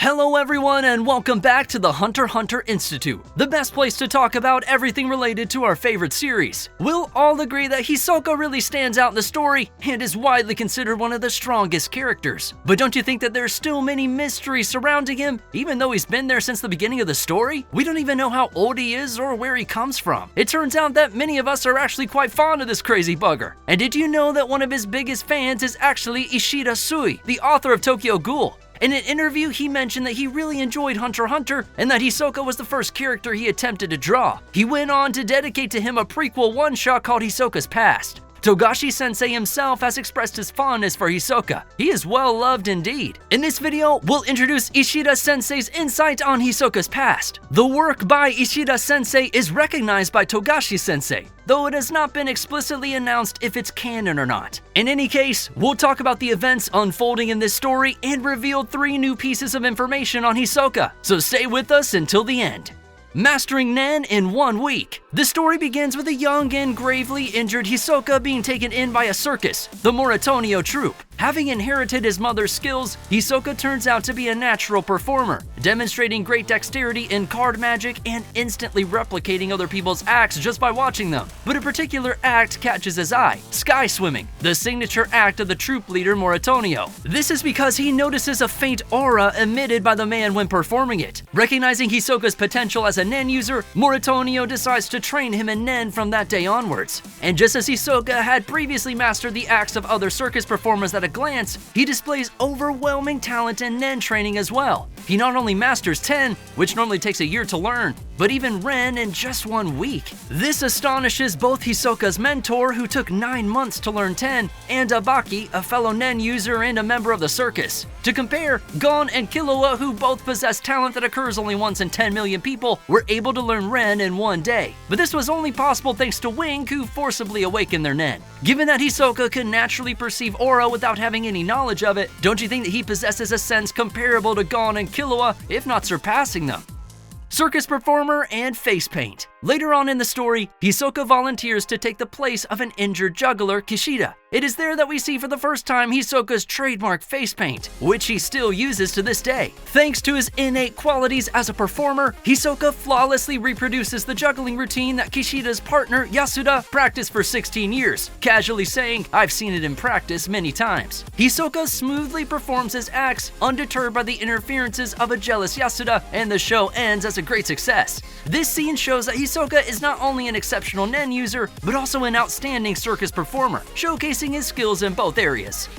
Hello everyone and welcome back to the Hunter x Hunter Institute, the best place to talk about everything related to our favorite series. We'll all agree that Hisoka really stands out in the story and is widely considered one of the strongest characters. But don't you think that there's still many mysteries surrounding him, even though he's been there since the beginning of the story? We don't even know how old he is or where he comes from. It turns out that many of us are actually quite fond of this crazy bugger. And did you know that one of his biggest fans is actually Ishida Sui, the author of Tokyo Ghoul? In an interview, he mentioned that he really enjoyed Hunter x Hunter and that Hisoka was the first character he attempted to draw. He went on to dedicate to him a prequel one-shot called Hisoka's Past. Togashi sensei himself has expressed his fondness for Hisoka. He is well loved indeed. In this video, we'll introduce Ishida sensei's insight on Hisoka's past. The work by Ishida sensei is recognized by Togashi sensei, though it has not been explicitly announced if it's canon or not. In any case, we'll talk about the events unfolding in this story and reveal 3 new pieces of information on Hisoka, so stay with us until the end. Mastering Nen in 1 week. The story begins with a young and gravely injured Hisoka being taken in by a circus, the Moritonio troupe. Having inherited his mother's skills, Hisoka turns out to be a natural performer, demonstrating great dexterity in card magic and instantly replicating other people's acts just by watching them. But a particular act catches his eye: sky swimming, the signature act of the troupe leader Moritonio. This is because he notices a faint aura emitted by the man when performing it. Recognizing Hisoka's potential as a Nen user, Moritonio decides to train him in Nen from that day onwards. And just as Hisoka had previously mastered the acts of other circus performers at a glance, he displays overwhelming talent in Nen training as well. He not only masters 10, which normally takes a year to learn, but even Ren in just 1 week. This astonishes both Hisoka's mentor, who took 9 months to learn 10, and Abaki, a fellow Nen user and a member of the circus. To compare, Gon and Killua, who both possess talent that occurs only once in 10 million people, were able to learn Ren in 1 day. But this was only possible thanks to Wing, who forcibly awakened their Nen. Given that Hisoka can naturally perceive aura without having any knowledge of it, don't you think that he possesses a sense comparable to Gon and Killua, if not surpassing them? Circus performer and face paint. Later on in the story, Hisoka volunteers to take the place of an injured juggler, Kishida. It is there that we see for the first time Hisoka's trademark face paint, which he still uses to this day. Thanks to his innate qualities as a performer, Hisoka flawlessly reproduces the juggling routine that Kishida's partner, Yasuda, practiced for 16 years, casually saying, "I've seen it in practice many times." Hisoka smoothly performs his acts, undeterred by the interferences of a jealous Yasuda, and the show ends as a great success. This scene shows that Hisoka is not only an exceptional Nen user, but also an outstanding circus performer, showcasing his skills in both areas.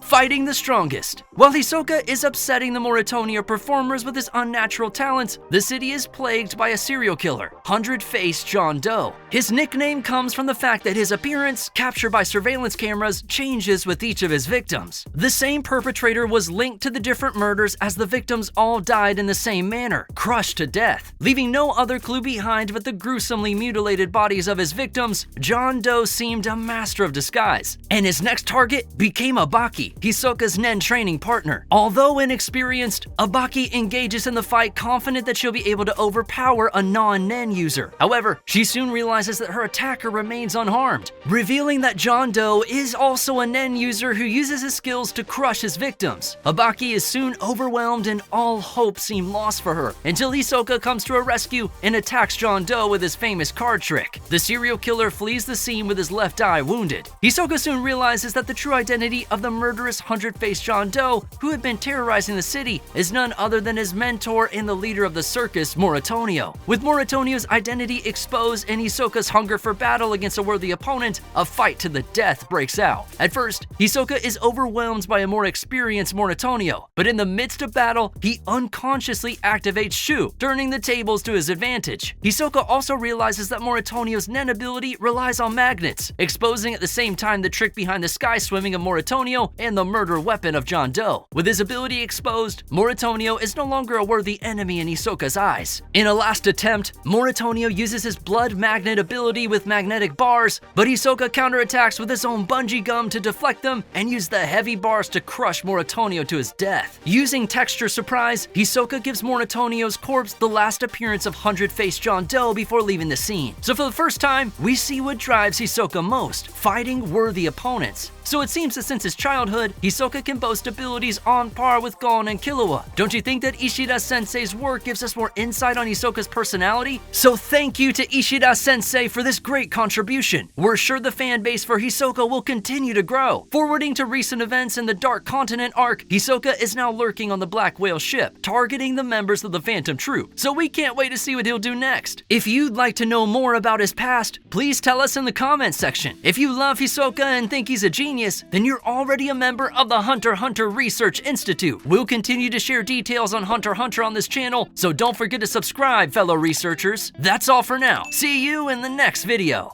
Fighting the strongest. While Hisoka is upsetting the Moritonio performers with his unnatural talents, the city is plagued by a serial killer, 100-faced John Doe. His nickname comes from the fact that his appearance, captured by surveillance cameras, changes with each of his victims. The same perpetrator was linked to the different murders, as the victims all died in the same manner, crushed to death. Leaving no other clue behind but the gruesomely mutilated bodies of his victims, John Doe seemed a master of disguise, and his next target became Abaki, Hisoka's Nen training partner. Although inexperienced, Abaki engages in the fight confident that she'll be able to overpower a non-Nen user. However, she soon realizes that her attacker remains unharmed, revealing that John Doe is also a Nen user who uses his skills to crush his victims. Abaki is soon overwhelmed and all hope seems lost for her, until Hisoka comes to her rescue and attacks John Doe with his famous card trick. The serial killer flees the scene with his left eye wounded. Hisoka soon realizes that the true identity of the murderous 100-faced John Doe, who had been terrorizing the city, is none other than his mentor and the leader of the circus, Moritonio. With Moritonio's identity exposed and Hisoka's hunger for battle against a worthy opponent, a fight to the death breaks out. At first, Hisoka is overwhelmed by a more experienced Moritonio, but in the midst of battle, he unconsciously activates Shu, turning the tables to his advantage. Hisoka also realizes that Moritonio's Nen ability relies on magnets, exposing at the same time the trick behind the sky swimming of Moritonio and the murder weapon of John Doe. With his ability exposed, Moritonio is no longer a worthy enemy in Hisoka's eyes. In a last attempt, Moritonio uses his blood magnet ability with magnetic bars, but Hisoka counterattacks with his own bungee gum to deflect them and use the heavy bars to crush Moritonio to his death. Using texture surprise, Hisoka gives Moritonio's corpse the last appearance of 100-faced John Doe before leaving the scene. So for the first time, we see what drives Hisoka most: fighting worthy opponents. so it seems that since his childhood, Hisoka can boast abilities on par with Gon and Killua. Don't you think that Ishida-sensei's work gives us more insight on Hisoka's personality? So thank you to Ishida-sensei for this great contribution. We're sure the fan base for Hisoka will continue to grow. Forwarding to recent events in the Dark Continent arc, Hisoka is now lurking on the Black Whale ship, targeting the members of the Phantom Troop, so we can't wait to see what he'll do next. If you'd like to know more about his past, please tell us in the comments section. If you love Hisoka and think he's a genius, then you're already a member of the Hunter x Hunter Research Institute. We'll continue to share details on Hunter x Hunter on this channel, so don't forget to subscribe, fellow researchers. That's all for now. See you in the next video.